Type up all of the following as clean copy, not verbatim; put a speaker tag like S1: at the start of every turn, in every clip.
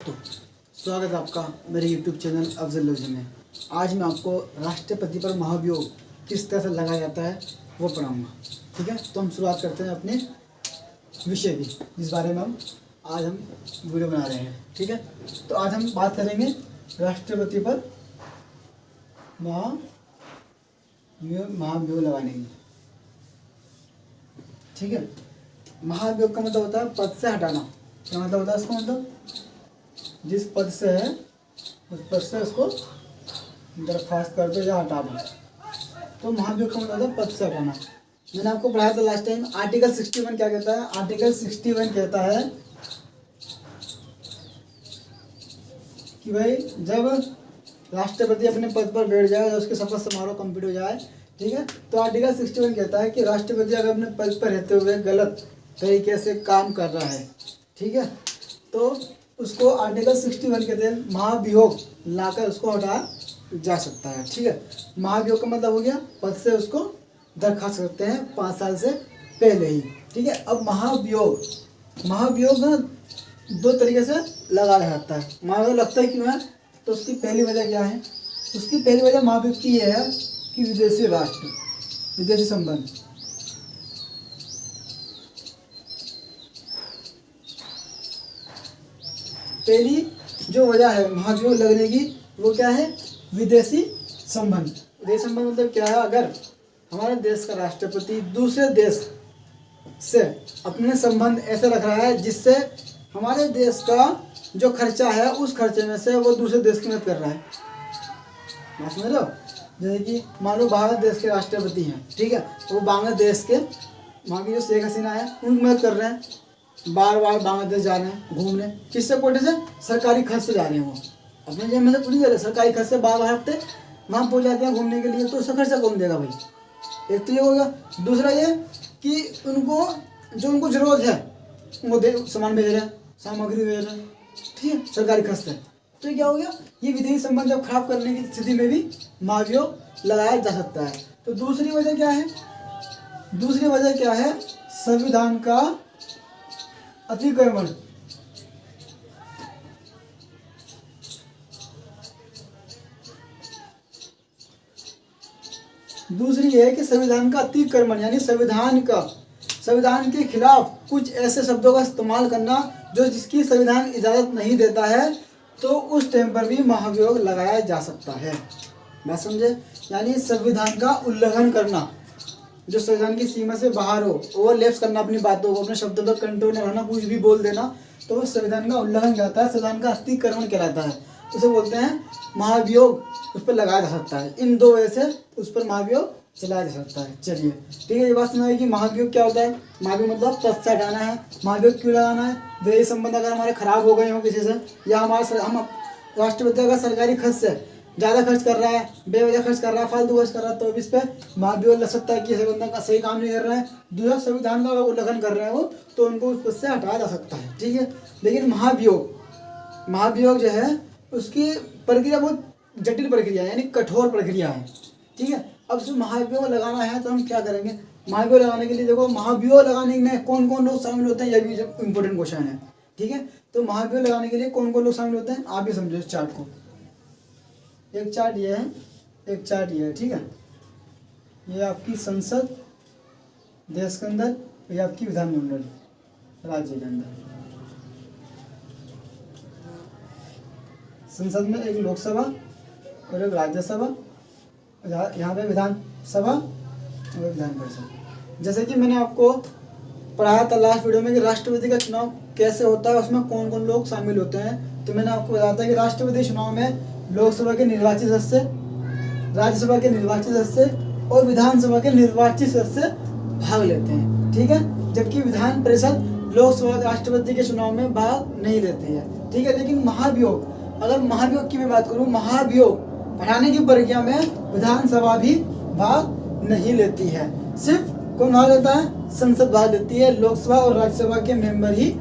S1: दोस्तों, स्वागत है आपका मेरे YouTube चैनल अफजल लफ्ज़ी में। आज मैं आपको राष्ट्रपति पर महाभियोग किस तरह से लगाया जाता है वो पढ़ाऊंगा। ठीक है, तो हम शुरुआत करते हैं अपने विषय की, जिस बारे में आज हम वीडियो बना रहे हैं। ठीक है, तो आज हम बात करेंगे राष्ट्रपति पर महाभियोग लगाने की। ठीक है, महाभियोग का मतलब होता है पद से हटाना। क्या मतलब होता है इसका मतलब? जिस पद से है उस पद से उसको दरख्वास्त कर दो या हटा दो। तो महाभियोग का मतलब होता है पद से हटाना। मैंने आपको पढ़ाया था लास्ट टाइम। आर्टिकल 61 क्या कहता है? आर्टिकल 61 कहता है कि भाई जब राष्ट्रपति अपने पद पर बैठ जाए, उसके शपथ समारोह कंप्लीट हो जाए, ठीक है, तो आर्टिकल 61 कहता है कि राष्ट्रपति अगर अपने पद पर रहते हुए गलत तरीके से काम कर रहा है, ठीक है, तो उसको आर्टिकल 61 के तहत महाभियोग लाकर उसको हटाया जा सकता है। ठीक है, महाभियोग का मतलब हो गया पद से उसको दरखास्त करते हैं 5 साल से पहले ही। ठीक है, अब महाभियोग ना 2 तरीके से लगाया जाता है। महाभियोग लगता है क्यों है? तो उसकी पहली वजह क्या है? उसकी पहली वजह महाभियोग की यह है कि विदेशी राष्ट्र, विदेशी संबंध, पहली जो वजह है महाभियोग लगने की वो क्या है? विदेशी संबंध। विदेशी संबंध मतलब क्या है? अगर हमारे देश का राष्ट्रपति दूसरे देश से अपने संबंध ऐसे रख रहा है जिससे हमारे देश का जो खर्चा है उस खर्चे में से वो दूसरे देश की मदद कर रहा है। बात समझ रहे हो? जैसे कि मान लो भारत देश के राष्ट्रपति हैं, ठीक है, वो बांग्लादेश के वहाँ की जो शेख हसीना है उनकी मदद कर रहे हैं, बार बार बांग्लादेश जा रहे हैं घूमने। किससे? कोटे से, सरकारी खर्च से जा रहे हैं। वो अपने जेब में से कुछ नहीं दे रहे, सरकारी खर्च से बार बार हफ्ते वहाँ पहुँच जाते हैं घूमने के लिए। तो उसका खर्चा कौन देगा भाई? एक तो ये हो गया। दूसरा ये कि उनको जो उनको ज़रूरत है वो सामान भेज रहे हैं, सामग्री भेज रहे हैं, ठीक है, सरकारी खर्च से। तो क्या हो गया? ये विदेशी संबंध जब खराब करने की स्थिति में भी महाभियोग लगाया जा सकता है। तो दूसरी वजह क्या है? दूसरी वजह क्या है? संविधान का अतिक्रमण। दूसरी है कि संविधान का अतिक्रमण, यानी संविधान के खिलाफ कुछ ऐसे शब्दों का इस्तेमाल करना जो जिसकी संविधान इजाज़त नहीं देता है, तो उस टाइम पर भी महाभियोग लगाया जा सकता है। बात समझे? यानी संविधान का उल्लंघन करना, जो संविधान की सीमा से बाहर हो, ओवरलैप्स करना अपनी बातों को, अपने शब्दों पर कंट्रोल न रहना, कुछ भी बोल देना, तो वो संविधान का उल्लंघन कहलाता है, संविधान का अतिक्रमण कहलाता है। उसे बोलते हैं महाभियोग, उस पर लगाया जा सकता है। इन 2 वजह से उस पर महाभियोग चलाया जा सकता है। चलिए ठीक है, ये बात सुनाई कि महाभियोग क्या होता है। महाभियोग मतलब पद से हटाना है। महाभियोग क्यों लगाना है? विदेशी संबंध अगर हमारे खराब हो गए हों किसी से, या हम राष्ट्रपति अगर सरकारी खर्च से ज़्यादा खर्च कर रहा है, बेवजह खर्च कर रहा है, फालतू खर्च कर रहा है, तो इस पर महाभियोग लग सकता है कि बंदा का सही काम नहीं कर रहा है, दूसरा संविधान का उल्लंघन कर रहे हैं वो, तो उनको उस पद से हटाया जा सकता है। ठीक है, लेकिन महाभियोग जो है उसकी प्रक्रिया बहुत जटिल प्रक्रिया है, यानी कठोर प्रक्रिया है। ठीक है, अब जो महाभियोग लगाना है तो हम क्या करेंगे? महाभियोग लगाने के लिए देखो, महाभियोग लगाने में कौन कौन लोग शामिल होते हैं, यह भी इम्पोर्टेंट क्वेश्चन है। ठीक है, तो महाभियोग लगाने के लिए कौन कौन लोग शामिल होते हैं आप भी समझो इस चार्ट को। एक चार्ट ये है, एक चार्ट ये है। ठीक है, ये आपकी संसद देश के अंदर, ये आपकी विधानमंडल राज्य के अंदर। संसद में एक लोकसभा और एक राज्यसभा, यहाँ पे विधानसभा और विधान परिषद। जैसे कि मैंने आपको पढ़ाया था लास्ट वीडियो में कि राष्ट्रपति का चुनाव कैसे होता है, उसमें कौन कौन लोग शामिल होते हैं। तो मैंने आपको बताया था कि राष्ट्रपति चुनाव में लोकसभा के निर्वाचित सदस्य, राज्यसभा के निर्वाचित सदस्य और विधानसभा के निर्वाचित सदस्य भाग लेते हैं। ठीक है, जबकि विधान परिषद लोकसभा राष्ट्रपति के चुनाव में भाग नहीं लेती है। ठीक है, लेकिन महाभियोग, अगर महाभियोग की मैं बात करूँ, महाभियोग हटाने की प्रक्रिया में विधानसभा भी भाग नहीं लेती है। सिर्फ कौन भाग लेता है? संसद भाग लेती है। लोकसभा और राज्यसभा के मेंबर ही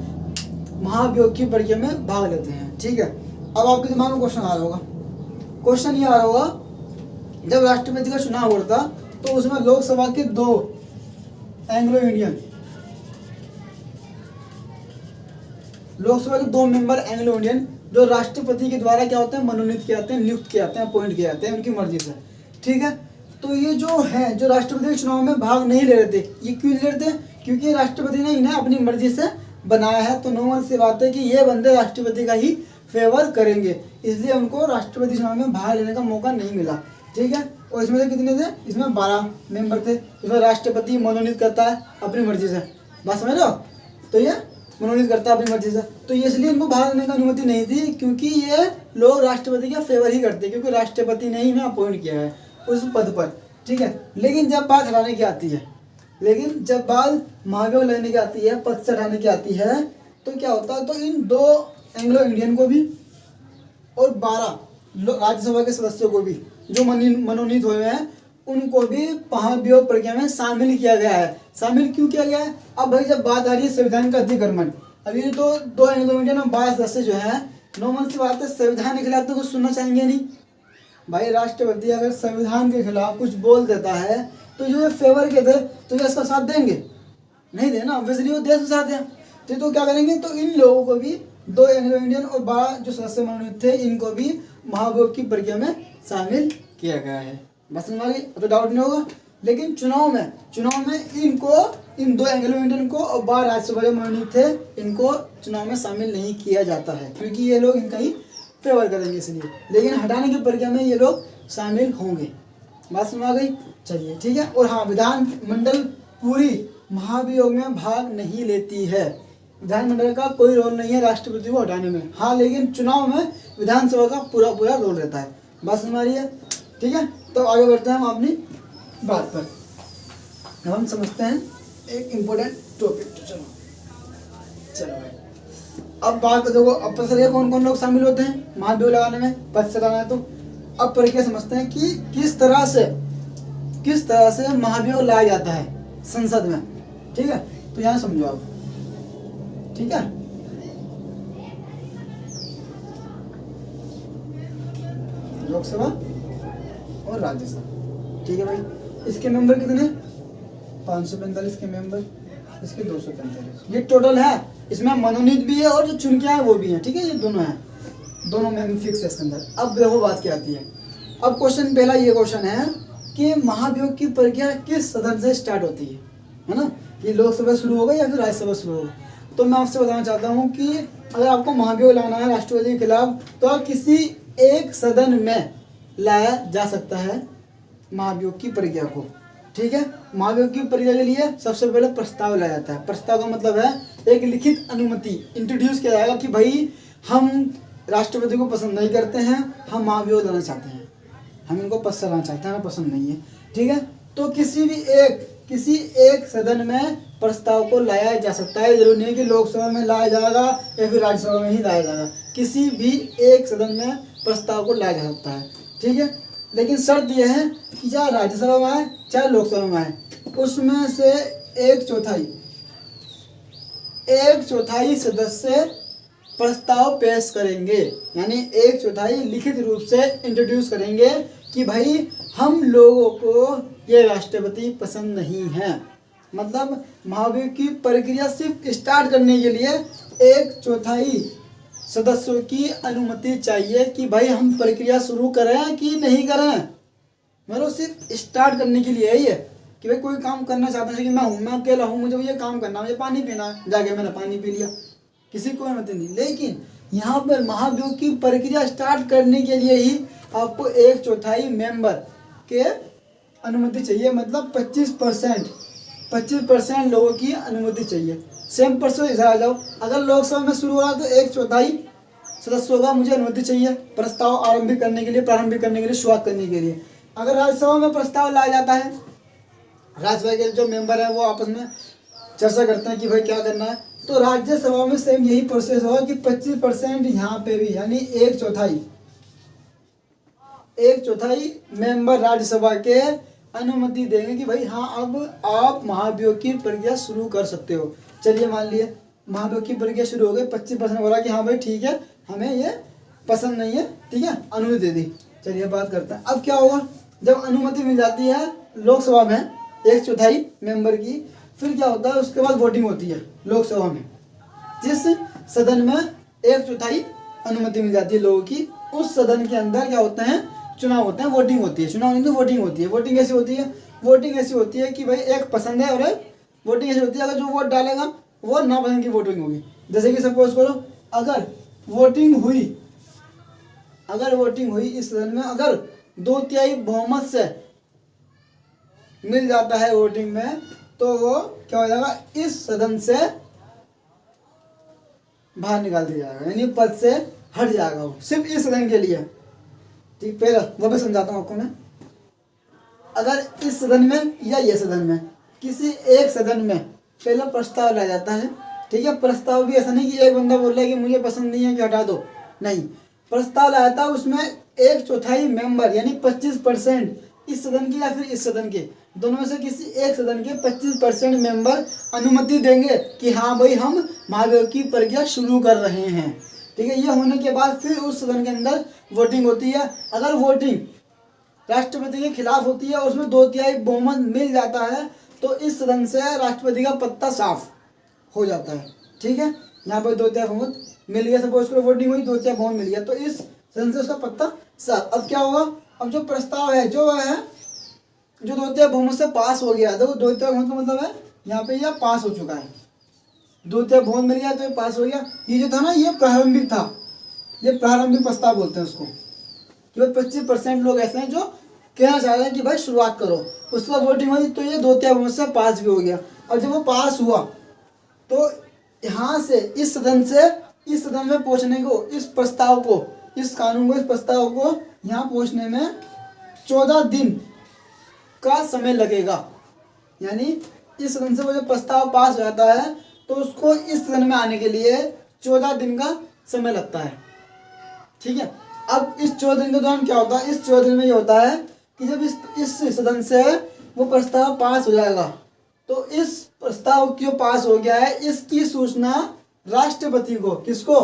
S1: महाभियोग की प्रक्रिया में भाग लेते हैं। ठीक है, अब आपके दिमाग में क्वेश्चन आ रहा होगा, क्वेश्चन ये आ रहा होगा, जब राष्ट्रपति का चुनाव होता तो उसमें लोकसभा के 2 एंग्लो इंडियन, लोकसभा के 2 मेंबर एंग्लो इंडियन जो राष्ट्रपति के द्वारा क्या होते हैं, मनोनीत किए जाते हैं, नियुक्त किए जाते हैं, अपॉइंट किए जाते हैं उनकी मर्जी से। ठीक है, तो ये जो है जो राष्ट्रपति के चुनाव में भाग नहीं ले रहे थे, ये क्यों ले रहे थे? क्योंकि राष्ट्रपति ने इन्हें अपनी मर्जी से बनाया है, तो नॉर्मल सी बात है कि ये बंदे राष्ट्रपति का ही फेवर करेंगे, इसलिए उनको राष्ट्रपति चुनाव में भाग लेने का मौका नहीं मिला। ठीक है, और इसमें से कितने थे? इसमें 12 मेंबर थे। इसमें राष्ट्रपति मनोनीत करता है अपनी मर्जी से, बात समझ रहे हो? तो ये मनोनीत करता है अपनी मर्जी से, तो इसलिए इनको भाग लेने की अनुमति नहीं थी, क्योंकि ये लोग राष्ट्रपति का फेवर ही करते, क्योंकि राष्ट्रपति ने ही इन्हें अपॉइंट किया है उस पद पर। ठीक है, लेकिन जब बात हटाने की आती है, लेकिन जब बात महाभियोग लेने की आती है, पद से हटाने की आती है, तो क्या होता है? तो इन 2 एंग्लो इंडियन को भी और 12 राज्यसभा के सदस्यों को भी जो मनोनीत हुए हैं, उनको भी महाभियोग प्रक्रिया में शामिल किया गया है। शामिल क्यों किया गया है? अब भाई जब बात आ रही है संविधान का अतिक्रमण, अभी तो 2 एंग्लो इंडियन और 12 सदस्य जो है, नॉर्मल सी बात है, संविधान के खिलाफ तो कुछ सुनना चाहेंगे नहीं। भाई राष्ट्रपति अगर संविधान के खिलाफ कुछ बोल देता है, तो जो फेवर के थे तो क्या इसका साथ देंगे? नहीं देना, ऑब्वियसली वो देश के साथ है। तो क्या करेंगे? तो इन लोगों को भी 2 एंग्लो इंडियन और 12 जो सदस्य मनोनीत थे, इनको भी महाभियोग की प्रक्रिया में शामिल किया गया है। बस हमारी तो डाउट नहीं होगा। लेकिन चुनाव में इनको, इन 2 एंग्लो इंडियन को और 12 राज्यसभा जो मनोनीत थे, इनको चुनाव में शामिल नहीं किया जाता है, क्योंकि ये लोग इनका ही फेवर करेंगे इसलिए। लेकिन हटाने की प्रक्रिया में ये लोग शामिल होंगे। बात समझ आ गई? चलिए ठीक है। और हाँ, विधानमंडल पूरी महाभियोग में भाग नहीं लेती है। विधानमंडल का कोई रोल नहीं है राष्ट्रपति को हटाने में। हाँ, लेकिन चुनाव में विधानसभा का पूरा रोल रहता है। बात समझ आ रही है? ठीक है, तो आगे बढ़ते हैं हम अपनी बात पर। अब हम समझते हैं एक इम्पोर्टेंट टॉपिक। चलो भाई, अब बात कर देखो, अब पता चलिए कौन कौन लोग शामिल होते हैं महाभियोग लगाने में, पद से लगाना है। तो अब प्रक्रिया समझते हैं कि किस तरह से महाभियोग लाया जाता है संसद में। ठीक है, तो यहाँ समझो आप। ठीक है, लोकसभा और राज्यसभा। ठीक है भाई, इसके मेंबर कितने? 545 के मेंबर, इसके 245। ये टोटल है। इसमें मनोनीत भी है और जो चुन के आए वो भी है। ठीक है, ये दोनों है, दोनों में फिक्स है इसके अंदर। अब देखो बात क्या आती है। अब क्वेश्चन पहला ये क्वेश्चन है कि महाभियोग की प्रक्रिया किस सदन से स्टार्ट होती है ना? ये लोकसभा शुरू होगा या फिर राज्यसभा शुरू होगा? तो मैं आपसे बताना चाहता हूँ कि अगर आपको महाभियोग लाना है राष्ट्रपति के खिलाफ, तो किसी एक सदन में लाया जा सकता है महाभियोग की प्रक्रिया को। ठीक है, महाभियोग की प्रक्रिया के लिए सबसे पहले प्रस्ताव लाया जाता है। प्रस्ताव का मतलब है एक लिखित अनुमति, इंट्रोड्यूस किया जाएगा कि भाई हम राष्ट्रपति को पसंद नहीं करते हैं, हम महाभियोग लाना चाहते हैं, हम इनको पद से हटाना चाहते हैं, हमें पसंद नहीं है। ठीक है, तो किसी एक सदन में प्रस्ताव को लाया जा सकता है। जरूरी नहीं कि लोकसभा में लाया जाएगा या फिर राज्यसभा में ही लाया जाएगा, किसी भी एक सदन में प्रस्ताव को लाया जा सकता है। ठीक है, लेकिन शर्त यह है कि चाहे राज्यसभा में आए चाहे लोकसभा में आए, उसमें से एक चौथाई सदस्य प्रस्ताव पेश करेंगे, यानी 1/4 लिखित रूप से इंट्रोड्यूस करेंगे कि भाई हम लोगों को ये राष्ट्रपति पसंद नहीं है। मतलब महाभियोग की प्रक्रिया सिर्फ स्टार्ट करने के लिए 1/4 सदस्यों की अनुमति चाहिए कि भाई हम प्रक्रिया शुरू करें कि नहीं करें। मतलब सिर्फ स्टार्ट करने के लिए है ये कि भाई कोई काम करना चाहता है कि मैं अकेला हूँ, मुझे ये काम करना, मुझे पानी पीना है, जाके मैंने पानी पी लिया, किसी को अनुमति नहीं। लेकिन यहाँ पर महाभियोग की प्रक्रिया स्टार्ट करने के लिए ही आपको 1/4 मेंबर के अनुमति चाहिए। मतलब 25% लोगों की अनुमति चाहिए। सेम परसों इधर आ जाओ, अगर लोकसभा में शुरू हो रहा तो 1/4 सदस्यों का मुझे अनुमति चाहिए प्रस्ताव प्रारंभिक करने के लिए, शुरुआत करने के लिए। अगर राज्यसभा में प्रस्ताव लाया जाता है, राज्यसभा के जो मेंबर हैं वो आपस में चर्चा करते हैं कि भाई क्या करना है, तो राज्यसभा में सेम यही प्रोसेस होगा कि 25% यहाँ पे भी, यानी 1/4 मेंबर राज्यसभा के अनुमति देंगे कि भाई हाँ अब आप महाभियोग की प्रक्रिया शुरू कर सकते हो। चलिए मान लिए महाभियोग की प्रक्रिया शुरू हो गई, 25% बोला कि हाँ भाई ठीक है हमें ये पसंद नहीं है, ठीक है, अनुमति दे दी। चलिए बात करते हैं अब क्या होगा जब अनुमति मिल जाती है लोकसभा में 1/4 मेंबर की, फिर क्या होता है उसके बाद वोटिंग होती है लोकसभा में। जिस सदन में 1/4 अनुमति मिल जाती है लोगों की, उस सदन के अंदर क्या होते हैं, चुनाव होते हैं, वोटिंग होती है। चुनाव नहीं तो वोटिंग होती है। वोटिंग ऐसी होती है, वोटिंग ऐसी होती है कि भाई एक पसंद है और एक वोटिंग ऐसी होती है अगर जो वोट डालेगा वो नापसंद की वोटिंग होगी। जैसे कि सपोज करो अगर वोटिंग हुई इस सदन में, अगर 2/3 बहुमत से मिल जाता है वोटिंग में, तो वो क्या हो जाएगा, इस सदन से बाहर निकाल दिया जाएगा, यानी पद से हट जाएगा वो, सिर्फ इस सदन के लिए। ठीक, पहले वो भी समझाता हूँ आपको मैं। अगर इस सदन में या ये सदन में, किसी एक सदन में पहला प्रस्ताव लाया जाता है, ठीक है, प्रस्ताव भी ऐसा नहीं कि एक बंदा बोल रहा है कि मुझे पसंद नहीं है कि हटा दो, नहीं, प्रस्ताव लाया था, उसमें 1/4 मेंबर यानी 25% इस सदन के या फिर इस सदन के, दोनों में से किसी एक सदन के 25% मेंबर अनुमति देंगे कि हाँ भाई हम महाभियोग की प्रक्रिया शुरू कर रहे हैं। ठीक है, ये होने के बाद फिर उस सदन के अंदर वोटिंग होती है। अगर वोटिंग राष्ट्रपति के खिलाफ होती है, उसमें 2/3 बहुमत मिल जाता है, तो इस सदन से राष्ट्रपति का पत्ता साफ हो जाता है। ठीक है, यहाँ पर 2/3 बहुमत मिल गया, सपोज करो वोटिंग हुई, 2/3 बहुमत मिल गया, तो इस सदन से उसका पत्ता साफ। अब क्या होगा, अब जो प्रस्ताव है जो 2/3 बहुमत से पास हो गया, देखो 2/3 बहुमत का मतलब है यहाँ पे यह पास हो चुका है, 2/3 बहुमत मिल गया तो ये पास हो गया। ये जो था ना, ये प्रारंभिक था, ये प्रारंभिक प्रस्ताव बोलते हैं उसको, कि भाई 25% लोग ऐसे हैं जो कहना चाह रहे हैं कि भाई शुरुआत करो। उसके बाद वोटिंग हुई तो ये 2/3 बहुमत से पास भी हो गया। और जब वो पास हुआ तो यहाँ से इस सदन में पहुँचने को, इस प्रस्ताव को, इस कानून को, इस प्रस्ताव को यहाँ पहुँचने में 14 दिन का समय लगेगा। यानी इस सदन से वो जब प्रस्ताव पास हो जाता है तो उसको इस सदन में आने के लिए 14 दिन का समय लगता है। ठीक है, अब इस 14 दिन के दौरान क्या होता है, इस 14 दिन में ये होता है कि जब इस सदन से वो प्रस्ताव पास हो जाएगा, तो इस प्रस्ताव क्यों पास हो गया है इसकी सूचना राष्ट्रपति को, किसको,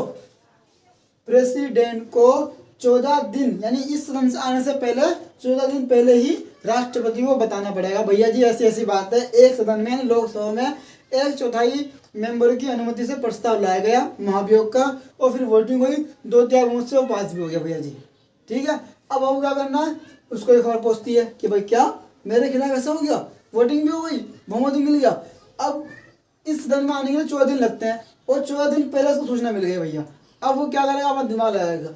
S1: प्रेसिडेंट को 14 दिन, यानी इस सदन से आने से पहले 14 दिन पहले ही राष्ट्रपति को बताना पड़ेगा, भैया जी ऐसी ऐसी बात है, एक सदन में, लोकसभा में 1/4 मेंबर की अनुमति से प्रस्ताव लाया गया महाभियोग का, और फिर वोटिंग हुई, 2/3 बहुमत से वो पास भी हो गया भैया जी। ठीक है, अब हमको क्या करना है, उसको एक खबर पहुंचती है कि भाई क्या मेरे खिलाफ ऐसा हो गया, वोटिंग भी हो गई, बहुमत भी मिल गया। अब इस सदन में आने के लिए 14 दिन लगते हैं, और 14 दिन पहले उसको सूचना मिल गई भैया। अब वो क्या करेगा, अपना दिमाग लगाएगा,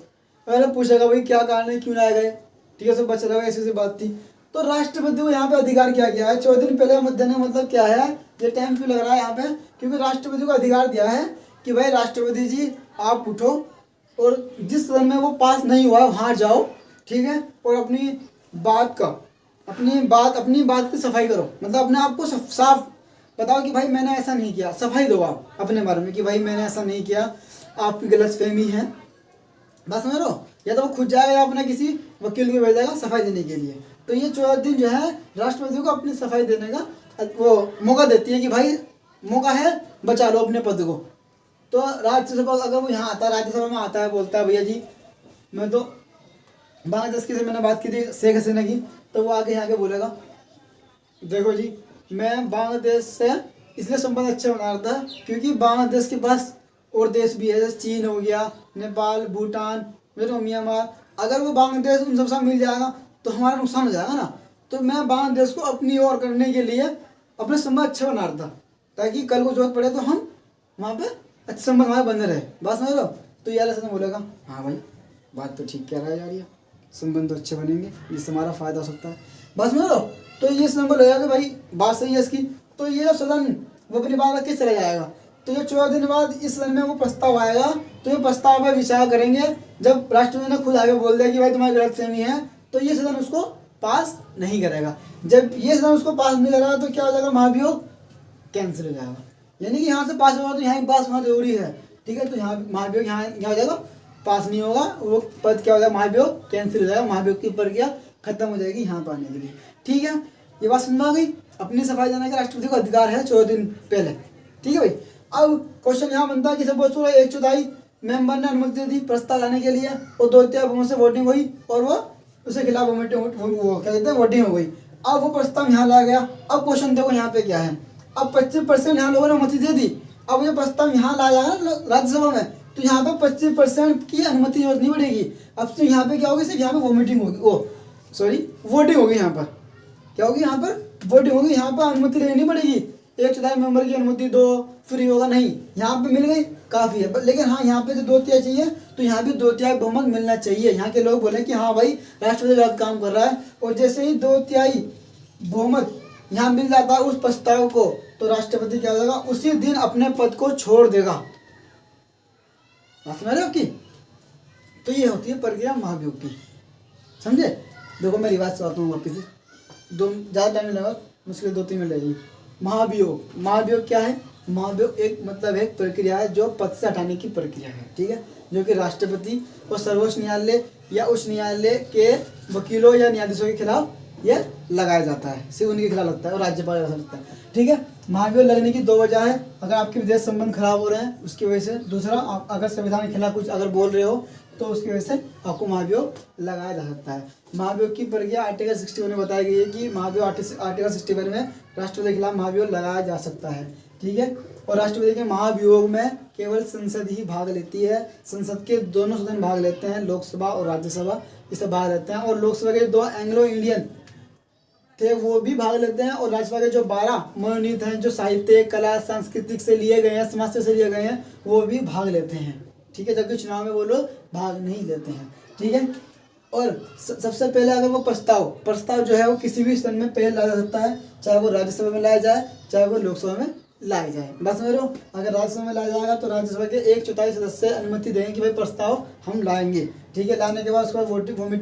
S1: पहले पूछेगा भाई क्या कारण है, क्यों लाए गए। ठीक है, सब बच रहा है, ऐसी बात थी। तो राष्ट्रपति को यहाँ पे अधिकार क्या किया है, 14 दिन पहले मत देने का मतलब क्या है, ये टाइम क्यों लग रहा है यहाँ पे, क्योंकि राष्ट्रपति को अधिकार दिया है कि भाई राष्ट्रपति जी आप उठो और जिस सदन में वो पास नहीं हुआ वहाँ जाओ, ठीक है, और अपनी बात की सफाई करो, मतलब अपने आप को साफ बताओ कि भाई मैंने ऐसा नहीं किया, सफाई दो आप अपने बारे में कि भाई मैंने ऐसा नहीं किया, आपकी गलतफहमी है, बस समझ लो। या तो वो खुद जाएगा या अपना किसी वकील को भेजेगा सफाई देने के लिए। तो ये 14 दिन जो है राष्ट्रपति को अपनी सफाई देने का वो मौका देती है कि भाई मौका है, बचा लो अपने पद को। तो राज्यसभा अगर वो यहाँ आता है, राज्यसभा में आता है, बोलता है भैया जी मैं तो बांग्लादेश की से मैंने बात की थी शेख हसीना की, तो वो आगे यहाँ के बोलेगा देखो जी मैं बांग्लादेश से इसलिए संबंध अच्छे बना रहा था क्योंकि बांग्लादेश के पास और देश भी है, जैसे चीन हो गया, नेपाल, भूटान, म्यांमार। अगर वो बांग्लादेश उन सबसे मिल जाएगा तो हमारा नुकसान हो जाएगा ना। तो मैं बांग्लादेश को अपनी ओर करने के लिए अपने संबंध अच्छे बना रहा था ताकि कल को जरूरत पड़े तो हम वहाँ पे अच्छे संबंध हमारे बने रहे। बात समझ लो। तो यार ऐसा बोलेगा हाँ भाई बात तो ठीक कह रहा है यार, ये संबंध तो अच्छे बनेंगे, इससे हमारा फ़ायदा हो सकता है। बस समझ लो। तो ये नंबर लगेगा कि भाई बात सही है इसकी। तो ये सदन वो अपनी बात रख के चला जाएगा। तो ये 14 दिन बाद इस सदन में वो प्रस्ताव आएगा, तो ये प्रस्ताव पर विचार करेंगे। जब राष्ट्रपति ने खुद आगे बोल दिया कि भाई तुम्हारी गलतफहमी है, तो ये सदन उसको पास नहीं करेगा। जब ये सदन उसको पास नहीं करेगा तो क्या हो जाएगा, महाभियोग कैंसिल हो जाएगा। यानी कि यहाँ से पास होगा तो यहाँ पास होना जरूरी है, ठीक है। तो यहाँ महाभियोग यहाँ हो जाएगा, पास नहीं होगा, वो पद क्या हो जाएगा, महाभियोग कैंसिल हो जाएगा, महाभियोग की प्रक्रिया खत्म हो जाएगी यहाँ पर आने के लिए, ठीक है। ये बात समझ में आ गई। अपनी सफाई देने का राष्ट्रपति को अधिकार है 14 दिन पहले, ठीक है भाई। अब क्वेश्चन यहाँ बनता है कि सपोज 1/4 मेंबर ने अनुमति दी प्रस्ताव लाने के लिए और 2/3 बहुमत से वोटिंग हुई और वो उसके खिलाफ वो क्या कहते हैं वोटिंग हो गई। अब वो प्रस्ताव यहाँ लाया गया। अब क्वेश्चन देखो यहाँ पे क्या है। अब 25% यहाँ लोगों ने अनुमति दे दी। अब ये प्रस्ताव यहाँ लाया जाएगा ना राज्यसभा में, तो यहाँ पे 25% की अनुमति जरूरत नहीं पड़ेगी। अब तो यहाँ पे क्या होगी, सिर्फ यहाँ पे वोटिंग होगी, वोटिंग होगी। यहाँ पर क्या होगी, यहाँ पर वोटिंग होगी। यहाँ पर अनुमति लेनी नहीं पड़ेगी, 1/4 मेंबर की अनुमति दो फिर होगा, नहीं, यहाँ पे मिल गई काफ़ी है। लेकिन हाँ, यहाँ पे जो 2/3 चाहिए, तो यहाँ भी 2/3 बहुमत मिलना चाहिए। यहाँ के लोग बोले कि हाँ भाई राष्ट्रपति गलत काम कर रहा है, और जैसे ही 2/3 बहुमत यहाँ मिल जाता है उस प्रस्ताव को, तो राष्ट्रपति क्या हो जाएगा, उसी दिन अपने पद को छोड़ देगा। बात समझ रहे हो आपकी? तो ये होती है प्रक्रिया महाभियोग की, समझे? देखो मैं रिवाज करता हूँ वापिस, ज़्यादा टाइम लगा, मुश्किल 2-3 मिनट लगेगी। महाभियोग, महाभियोग क्या है? महाभियोग एक मतलब एक प्रक्रिया है जो पद से हटाने की प्रक्रिया है, ठीक है, जो कि राष्ट्रपति और सर्वोच्च न्यायालय या उच्च न्यायालय के वकीलों या न्यायाधीशों के खिलाफ यह लगाया जाता है, सिर्फ उनके खिलाफ लगता है और राज्यपाल के खिलाफ लगता है, ठीक है। महाभियोग लगने की 2 वजह है, अगर आपके विदेश संबंध खराब हो रहे हैं उसकी वजह से, दूसरा आप अगर संविधान के खिलाफ कुछ अगर बोल रहे हो तो उसकी वजह से आपको महाभियोग लगाया जा सकता है। महाभियोग की प्रक्रिया आर्टिकल 61 में बताई गई है कि महाभियोग आर्टिकल 61 में राष्ट्रपति के खिलाफ महाभियोग लगाया जा सकता है, ठीक है। और राष्ट्रपति के महाभियोग में केवल संसद ही भाग लेती है, संसद के दोनों सदन भाग लेते हैं, लोकसभा और राज्यसभा, इसे भाग लेते हैं। और लोकसभा के 2 एंग्लो इंडियन थे वो भी भाग लेते हैं, और राज्यसभा के जो 12 मनोनीत हैं, जो साहित्य, कला, सांस्कृतिक से लिए गए हैं, समाज से लिए गए हैं, वो भी भाग लेते हैं, ठीक है, जबकि चुनाव में वो लोग भाग नहीं लेते हैं, ठीक है। और सबसे पहले अगर वो प्रस्ताव जो है वो किसी भी सदन में पहले लाया जा सकता है, चाहे वो राज्यसभा में लाया जाए, चाहे वो लोकसभा में लाया जाए। बस समझ लो, अगर राज्यसभा में लाया जाएगा तो राज्यसभा के 1/4 सदस्य अनुमति देंगे कि भाई प्रस्ताव हम लाएंगे, ठीक है। लाने के बाद उसके बाद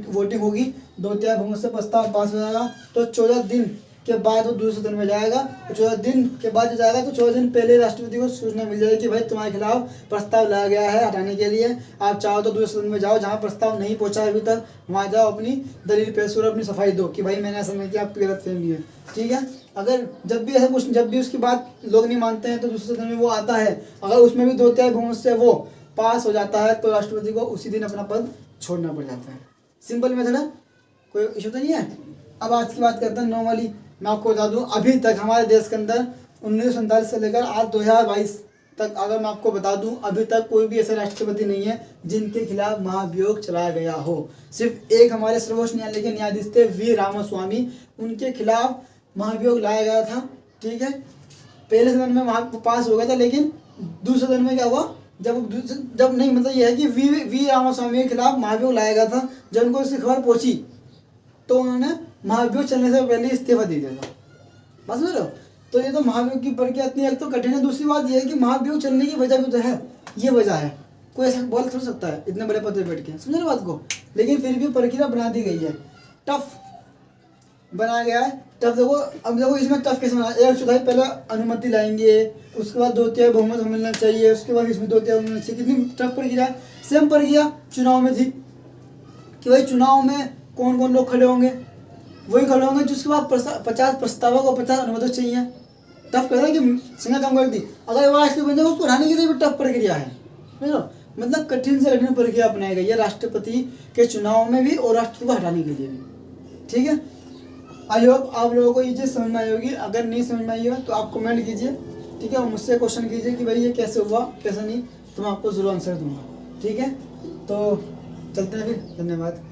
S1: वोटिंग होगी, 2/3 बहुमत से प्रस्ताव पास हो जाएगा, तो 14 दिन के बाद वो दूसरे सदन में जाएगा। तो 14 दिन के बाद जो जाएगा तो 14 दिन पहले राष्ट्रपति को सूचना मिल जाएगी कि भाई तुम्हारे खिलाफ प्रस्ताव लाया गया है हटाने के लिए, आप चाहो तो दूसरे सदन में जाओ, जहाँ प्रस्ताव नहीं पहुँचा अभी तक वहाँ जाओ, अपनी दलील पेश करो, अपनी सफाई दो कि भाई मैंने ऐसा नहीं किया, आपकी गलत फहमी है, ठीक है। अगर जब भी ऐसा कुछ, जब भी उसकी बात लोग नहीं मानते हैं तो दूसरे सदन में वो आता है, अगर उसमें भी 2/3 बहुमत से वो पास हो जाता है तो राष्ट्रपति को उसी दिन अपना पद छोड़ना पड़ जाता है। सिंपल मेथड है, कोई इशू तो नहीं है। अब आज की बात करते हैं नॉर्मली। मैं आपको बता दूं, अभी तक हमारे देश के अंदर 1947 से लेकर आज 2022 तक, अगर मैं आपको बता दूं, अभी तक कोई भी ऐसा राष्ट्रपति नहीं है जिनके खिलाफ महाभियोग चलाया गया हो। सिर्फ एक हमारे सर्वोच्च न्यायालय के न्यायाधीश थे वी रामास्वामी, उनके खिलाफ महाभियोग लाया गया था, ठीक है। पहले सदन में वहाँ पास हो गया था, लेकिन दूसरे सदन में क्या हुआ, जब नहीं, मतलब यह है कि वी रामास्वामी के खिलाफ महाभियोग लाया गया था। जब उनको इसकी खबर पहुंची तो उन्होंने महाभियोग चलने से पहले इस्तीफा दे दिया था। बस समझ लो, तो ये तो महाभियोग की प्रक्रिया इतनी एक तो कठिन है, दूसरी बात यह है कि महाभियोग चलने की वजह भी तो है, ये वजह है, कोई ऐसा बोल थोड़ सकता है इतने बड़े पद पे बैठ के, समझ लो बात को। लेकिन फिर भी प्रक्रिया बना दी गई है, टफ बनाया गया है, टफ। देखो अब देखो इसमें टफ कैसे बना, 1/4 पहले अनुमति लाएंगे, उसके बाद 2/3 बहुमत मिलना चाहिए, उसके बाद इसमें 2/3 मिलना चाहिए, कितनी टफ प्रक्रिया है। सेम प्रक्रिया चुनाव में थी कि भाई चुनाव में कौन कौन लोग खड़े होंगे, वही खड़े होंगे जिसके बाद 50 प्रस्तावों को 50 अनुमति चाहिए। टफ कहता है कि संख्या कम कर दी, अगर वो राष्ट्रपति बन जाए उसको हटाने के लिए भी टफ प्रक्रिया है, समझो। मतलब कठिन से कठिन प्रक्रिया अपनाई गई है राष्ट्रपति के चुनाव में भी और राष्ट्रपति को हटाने के लिए भी, ठीक है। आई होप आप लोगों को ये चीज़ समझ में आई होगी। अगर नहीं समझ में आई हो तो आप कमेंट कीजिए, ठीक है, और मुझसे क्वेश्चन कीजिए कि भाई ये कैसे हुआ कैसे नहीं, तो मैं आपको ज़रूर आंसर दूंगा, ठीक है। तो चलते हैं फिर, धन्यवाद।